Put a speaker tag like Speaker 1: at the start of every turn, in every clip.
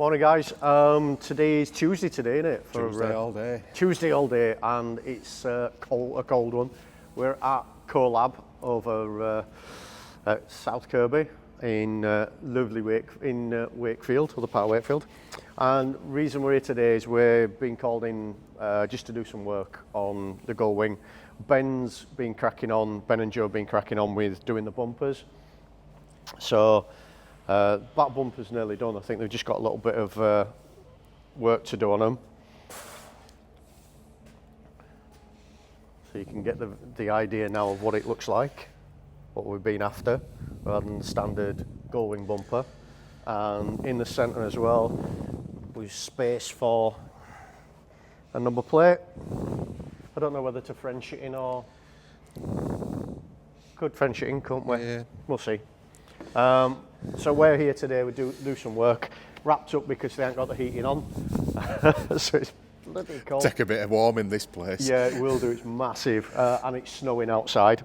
Speaker 1: Morning guys, today's Tuesday today, isn't it?
Speaker 2: Tuesday all day.
Speaker 1: Tuesday all day, and it's a cold one. We're at Collab over at South Kirby in lovely Wakefield, other part of Wakefield. And the reason we're here today is we're being called in just to do some work on the gull wing. Ben and Joe been cracking on with doing the bumpers. So back bumper's nearly done. I think they've just got a little bit of work to do on them. So you can get the idea now of what it looks like, what we've been after, rather than the standard gull wing bumper. And in the centre as well, we've space for a number plate. I don't know whether to French it in or could French it in, couldn't we?
Speaker 2: Yeah.
Speaker 1: We'll see. So we're here today, we do some work, wrapped up because they haven't got the heating on. So it's bloody cold.
Speaker 2: Take a bit of warm in this place.
Speaker 1: Yeah, it will do, it's massive, and it's snowing outside.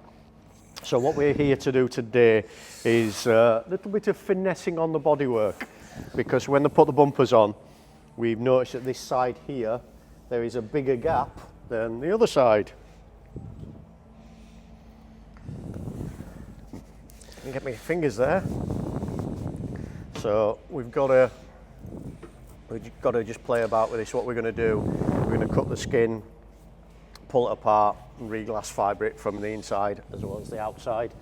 Speaker 1: So what we're here to do today is a little bit of finessing on the bodywork, because when they put the bumpers on, we've noticed that this side here, there is a bigger gap than the other side. Get my fingers there. So we've got to just play about with this. What we're going to do, we're going to cut the skin, pull it apart, and re-glass fibre it from the inside as well as the outside.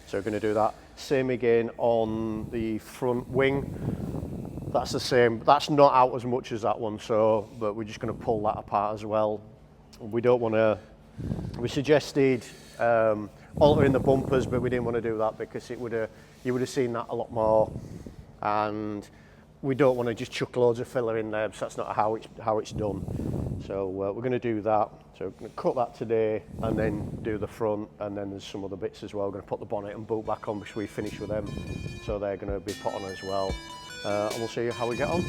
Speaker 1: So we're going to do that. Same again on the front wing. That's the same. That's not out as much as that one. So, but we're just going to pull that apart as well. We don't want to. We suggested altering the bumpers, but we didn't want to do that because you would have seen that a lot more, and we don't want to just chuck loads of filler in there, because that's not how it's done. So we're going to do that. So we're going to cut that today and then do the front, and then there's some other bits as well. We're going to put the bonnet and boot back on before we finish with them, so they're going to be put on as well, and we'll see how we get on.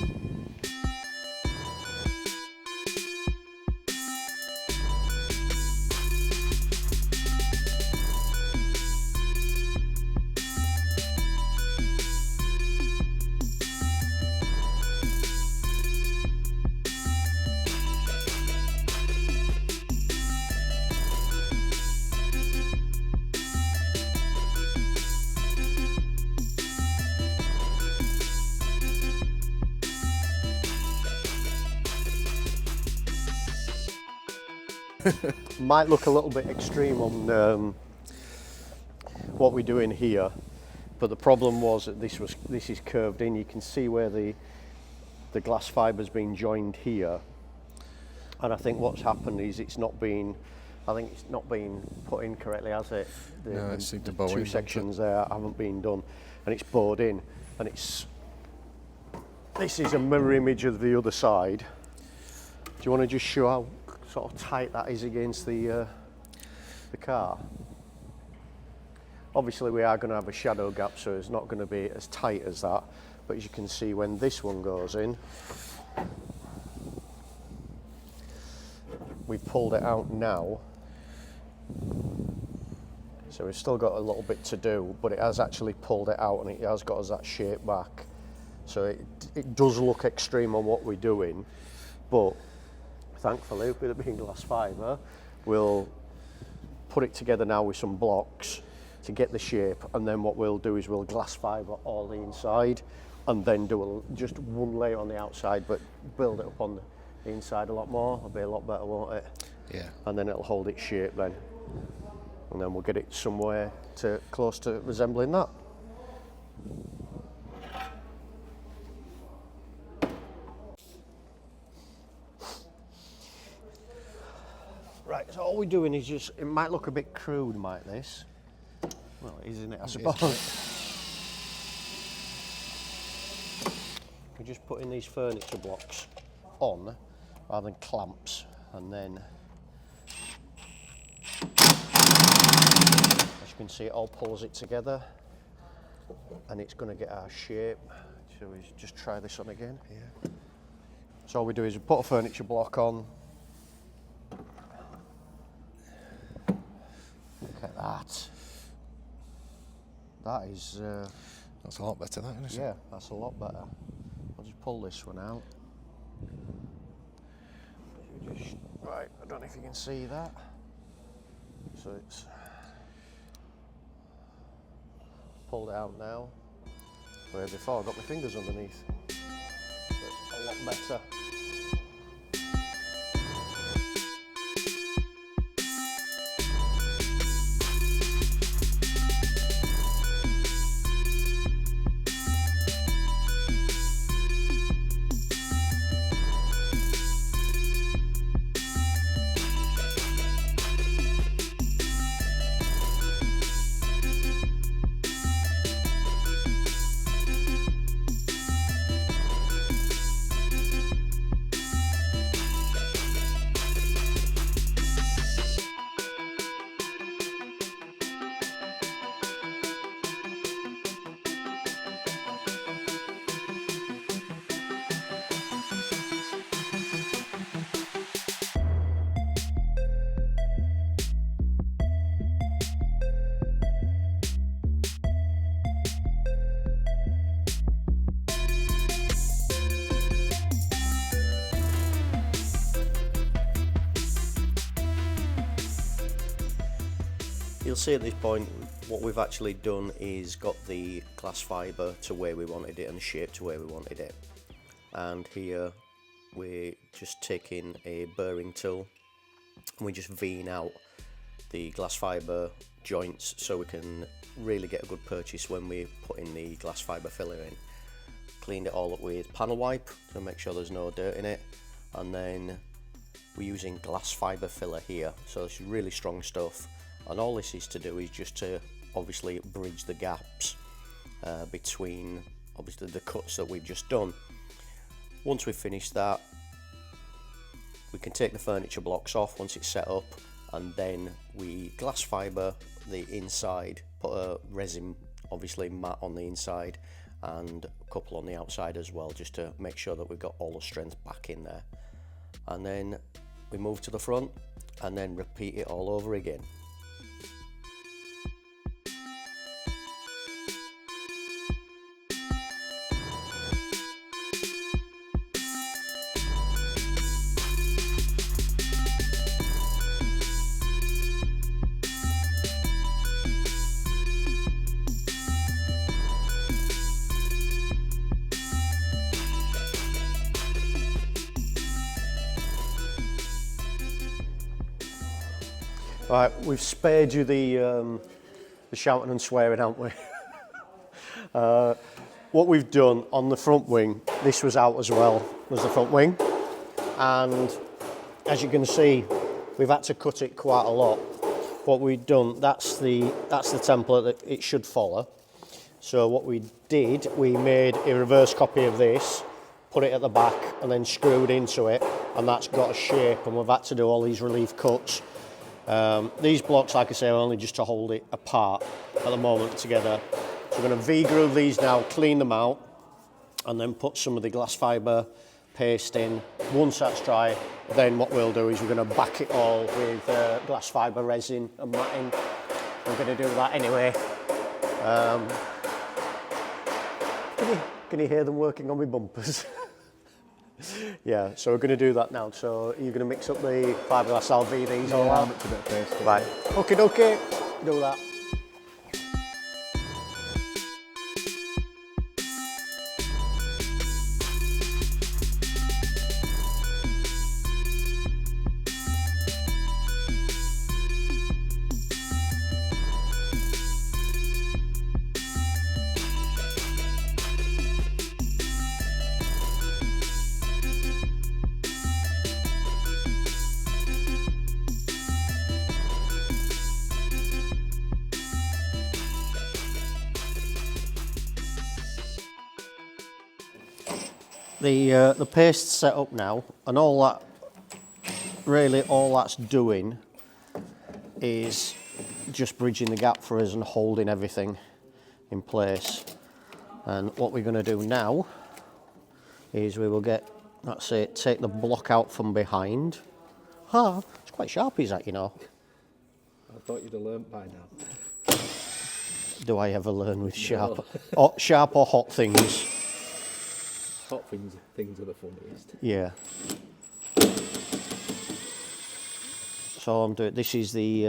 Speaker 1: Might look a little bit extreme on what we're doing here, but the problem was that this is curved in. You can see where the glass fiber's been joined here, and I think what's happened is it's not been put in correctly, has it?
Speaker 2: No, it seemed to
Speaker 1: the
Speaker 2: bow
Speaker 1: two
Speaker 2: in,
Speaker 1: sections there haven't been done, and it's bowed in, and this is a mirror image of the other side. Do you want to just show how sort of tight that is against the car? Obviously we are going to have a shadow gap, so it's not going to be as tight as that, but as you can see, when this one goes in, we've pulled it out now, so we've still got a little bit to do, but it has actually pulled it out and it has got us that shape back. So it does look extreme on what we're doing, but thankfully, with it being glass fibre, we'll put it together now with some blocks to get the shape, and then what we'll do is we'll glass fibre all the inside, and then do just one layer on the outside, but build it up on the inside a lot more. It'll be a lot better, won't it?
Speaker 2: Yeah. And
Speaker 1: then it'll hold its shape then, and then we'll get it somewhere close to resembling that. Right, so all we're doing is just, it might look a bit crude, might this? Well, it is, isn't it, I suppose. We're just putting these furniture blocks on rather than clamps, and then, as you can see, it all pulls it together, and it's going to get our shape. So we just try this on again.
Speaker 2: Yeah.
Speaker 1: So all we do is we put a furniture block on. Look at that. That is...
Speaker 2: that's a lot better, that, isn't it?
Speaker 1: Yeah, that's a lot better. I'll just pull this one out. Right, I don't know if you can see that. So it's pulled out now. Where before I got my fingers underneath. So it's a lot better. You'll see at this point what we've actually done is got the glass fibre to where we wanted it and the shape to where we wanted it. And here we're just taking a burring tool and we're just V'ing out the glass fibre joints so we can really get a good purchase when we put in the glass fibre filler in. Cleaned it all up with panel wipe to make sure there's no dirt in it, and then we're using glass fibre filler here, so it's really strong stuff. And all this is to do is just to obviously bridge the gaps between obviously the cuts that we've just done. Once we've finished that, we can take the furniture blocks off once it's set up, and then we glass fibre the inside, put a resin obviously mat on the inside and a couple on the outside as well, just to make sure that we've got all the strength back in there. And then we move to the front and then repeat it all over again. Right, we've spared you the shouting and swearing, haven't we? What we've done on the front wing, this was out as well as the front wing, and as you can see, we've had to cut it quite a lot. What we've done, that's the template that it should follow. So what we did, we made a reverse copy of this, put it at the back, and then screwed into it, and that's got a shape. And we've had to do all these relief cuts. These blocks, like I say, are only just to hold it apart at the moment together. So we're going to V-groove these now, clean them out, and then put some of the glass fibre paste in. Once that's dry, then what we'll do is we're going to back it all with glass fibre resin and matting. We're going to do that anyway. Can you hear them working on my bumpers? Yeah, so we're going to do that now. So you're going to mix up the fiberglass, I'll V these all out.
Speaker 2: Mix a bit of paste.
Speaker 1: Right, okay, do that. The paste's set up now, and all that's doing is just bridging the gap for us and holding everything in place. And what we're going to do now is we will get, that's it, take the block out from behind. It's quite sharp, is that, you know?
Speaker 2: I thought you'd have learnt by now.
Speaker 1: Do I ever learn with sharp, or sharp or hot things?
Speaker 2: top things are the funniest.
Speaker 1: Yeah. So I'm doing, this is the,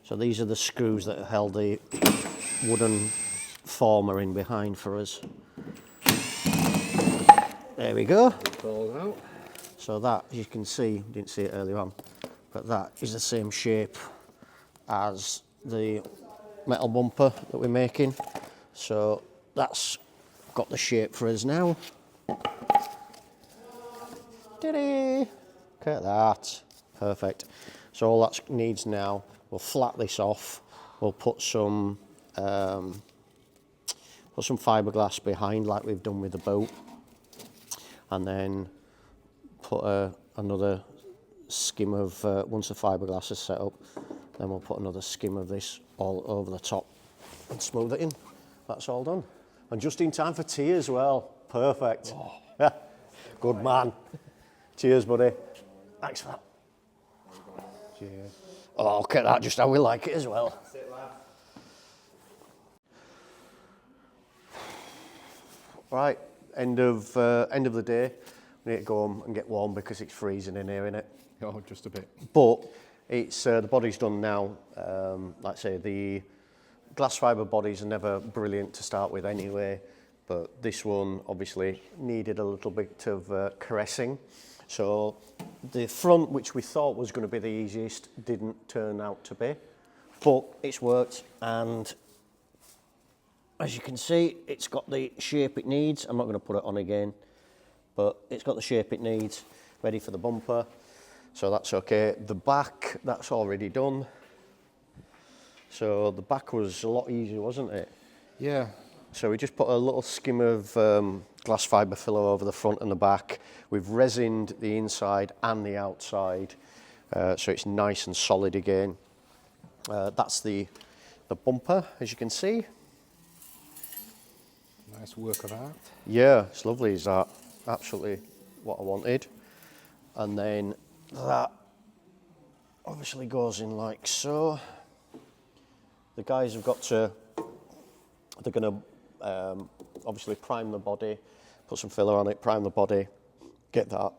Speaker 1: so these are the screws that held the wooden former in behind for us. There we go.
Speaker 2: It falls out.
Speaker 1: So that, as you can see, didn't see it earlier on, but that is the same shape as the metal bumper that we're making. So that's got the shape for us now. Ta-da! Look at that. Perfect. So all that needs now, we'll flat this off. We'll put some fiberglass behind, like we've done with the boat, and then put another skim of once the fiberglass is set up, then we'll put another skim of this all over the top and smooth it in. That's all done, and just in time for tea as well. Perfect. Oh. Good man. Cheers, buddy. Thanks for that. Cheers. Oh, look at that, just how we like it as well. Right, end of the day. We need to go home and get warm because it's freezing in here, innit?
Speaker 2: Oh, just a bit.
Speaker 1: But it's the body's done now. Like I say, the glass fibre bodies are never brilliant to start with anyway, but this one obviously needed a little bit of caressing. So the front, which we thought was going to be the easiest, didn't turn out to be, but it's worked, and as you can see, it's got the shape it needs. I'm not going to put it on again, but it's got the shape it needs, ready for the bumper, so that's okay. The back, that's already done. So the back was a lot easier, wasn't it?
Speaker 2: Yeah.
Speaker 1: So we just put a little skim of glass fibre filler over the front and the back. We've resined the inside and the outside, so it's nice and solid again. That's the bumper, as you can see.
Speaker 2: Nice work of art.
Speaker 1: Yeah, it's lovely, is that? Absolutely what I wanted. And then that obviously goes in like so. The guys have got to, they're going to obviously prime the body, put some filler on it, prime the body, get that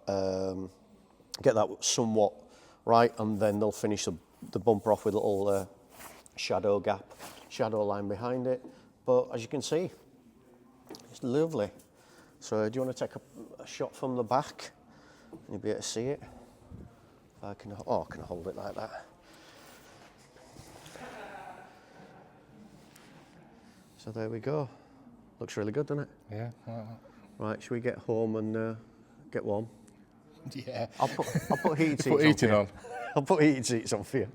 Speaker 1: somewhat right, and then they'll finish the bumper off with a little shadow line behind it. But as you can see, it's lovely. So do you want to take a shot from the back? You'll be able to see it. I can hold it like that. So there we go. Looks really good, doesn't it?
Speaker 2: Yeah.
Speaker 1: Right, should we get home and get warm?
Speaker 2: Yeah.
Speaker 1: I'll put heated seats
Speaker 2: Put heating on.
Speaker 1: I'll put heated seats on for you.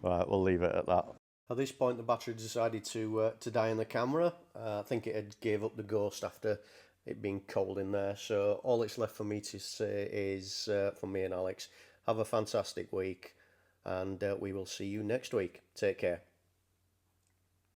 Speaker 1: Right, we'll leave it at that. At this point, the battery decided to die in the camera. I think it had gave up the ghost after it being cold in there. So all it's left for me to say is, from me and Alex, have a fantastic week, and we will see you next week. Take care.